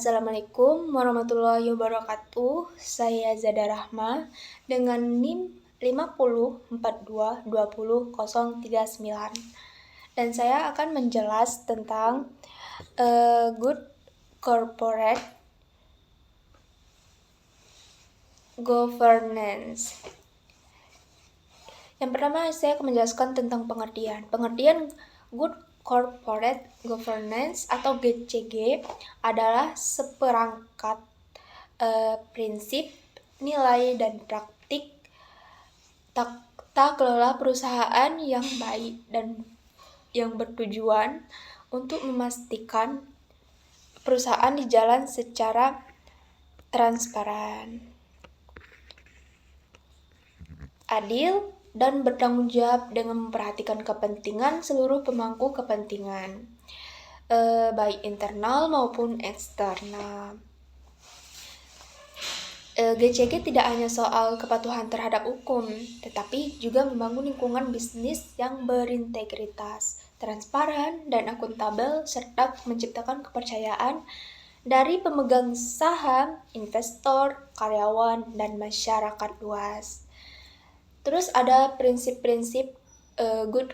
Assalamualaikum warahmatullahi wabarakatuh. Saya Zada Rahma dengan NIM 50422039. Dan saya akan menjelas tentang good corporate governance. Yang pertama saya akan menjelaskan tentang pengertian. Pengertian good corporate governance atau GCG adalah seperangkat prinsip, nilai, dan praktik tata kelola perusahaan yang baik dan yang bertujuan untuk memastikan perusahaan dijalan secara transparan, adil, dan bertanggung jawab dengan memperhatikan kepentingan seluruh pemangku kepentingan, baik internal maupun eksternal. GCG tidak hanya soal kepatuhan terhadap hukum, tetapi juga membangun lingkungan bisnis yang berintegritas, transparan, dan akuntabel, serta menciptakan kepercayaan dari pemegang saham, investor, karyawan, dan masyarakat luas. Terus ada prinsip-prinsip good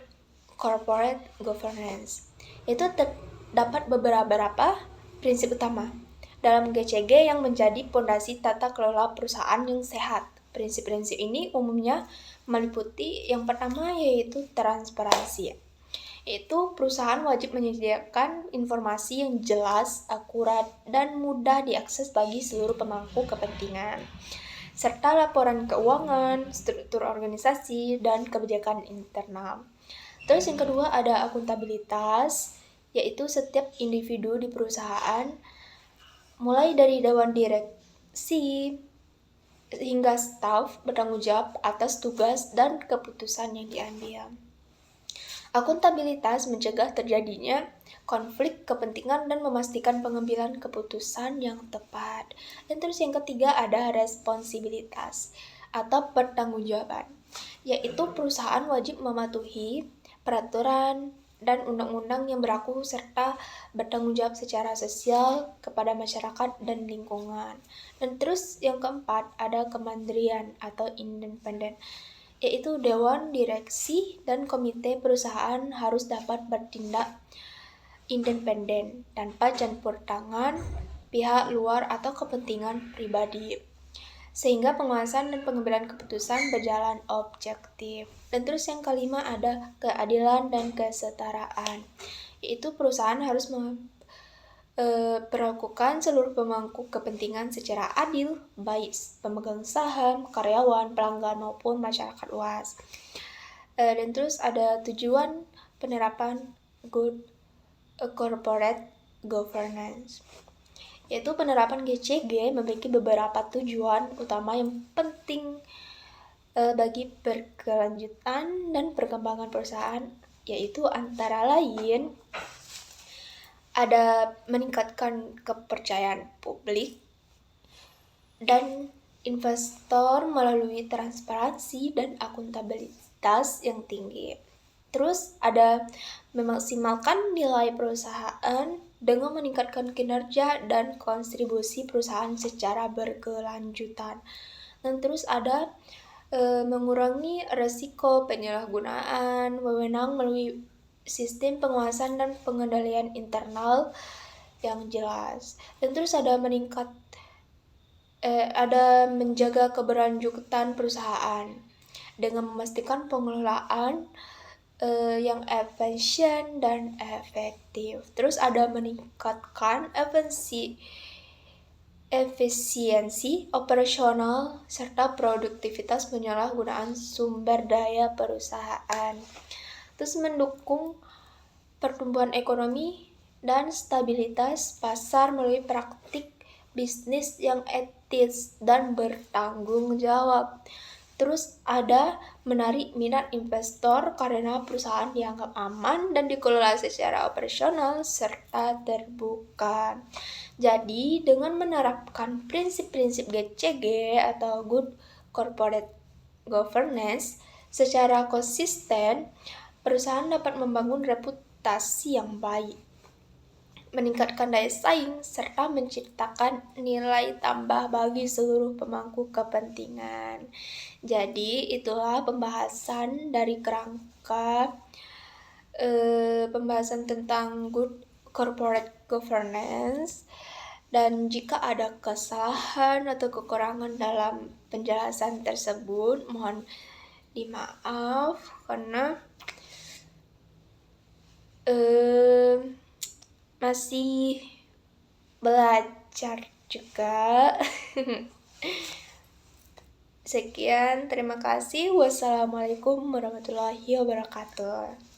corporate governance. Itu terdapat beberapa prinsip utama dalam GCG yang menjadi pondasi tata kelola perusahaan yang sehat. Prinsip-prinsip ini umumnya meliputi yang pertama yaitu transparansi. Itu perusahaan wajib menyediakan informasi yang jelas, akurat, dan mudah diakses bagi seluruh pemangku kepentingan, serta laporan keuangan, struktur organisasi, dan kebijakan internal. Terus yang kedua ada akuntabilitas, yaitu setiap individu di perusahaan, mulai dari dewan direksi hingga staf, bertanggung jawab atas tugas dan keputusan yang diambil. Akuntabilitas mencegah terjadinya konflik kepentingan dan memastikan pengambilan keputusan yang tepat. Dan terus yang ketiga ada responsibilitas atau pertanggungjawaban, yaitu perusahaan wajib mematuhi peraturan dan undang-undang yang berlaku serta bertanggung jawab secara sosial kepada masyarakat dan lingkungan. Dan terus yang keempat ada kemandirian atau independen, yaitu dewan direksi dan komite perusahaan harus dapat bertindak independen tanpa campur tangan pihak luar atau kepentingan pribadi, sehingga pengawasan dan pengambilan keputusan berjalan objektif. Dan terus yang kelima ada keadilan dan kesetaraan, yaitu perusahaan harus perlakukan seluruh pemangku kepentingan secara adil, baik pemegang saham, karyawan, pelanggan, maupun masyarakat luas. Dan terus ada tujuan penerapan good corporate governance, yaitu penerapan GCG memiliki beberapa tujuan utama yang penting bagi berkelanjutan dan perkembangan perusahaan, yaitu antara lain ada meningkatkan kepercayaan publik dan investor melalui transparansi dan akuntabilitas yang tinggi. Terus ada memaksimalkan nilai perusahaan dengan meningkatkan kinerja dan kontribusi perusahaan secara berkelanjutan. Dan terus ada mengurangi resiko penyalahgunaan wewenang melalui sistem pengawasan dan pengendalian internal yang jelas. Dan terus ada menjaga keberlanjutan perusahaan dengan memastikan pengelolaan yang efisien dan efektif. Terus ada meningkatkan efisiensi operasional serta produktivitas penyalahgunaan sumber daya perusahaan. Terus mendukung pertumbuhan ekonomi dan stabilitas pasar melalui praktik bisnis yang etis dan bertanggung jawab. Terus ada menarik minat investor karena perusahaan dianggap aman dan dikelola secara operasional serta terbuka. Jadi dengan menerapkan prinsip-prinsip GCG atau Good Corporate Governance secara konsisten, perusahaan dapat membangun reputasi yang baik, meningkatkan daya saing, serta menciptakan nilai tambah bagi seluruh pemangku kepentingan. Jadi, itulah pembahasan dari kerangka pembahasan tentang good corporate governance. Dan jika ada kesalahan atau kekurangan dalam penjelasan tersebut, mohon dimaaf karena masih belajar juga. Sekian, terima kasih. Wassalamualaikum warahmatullahi wabarakatuh.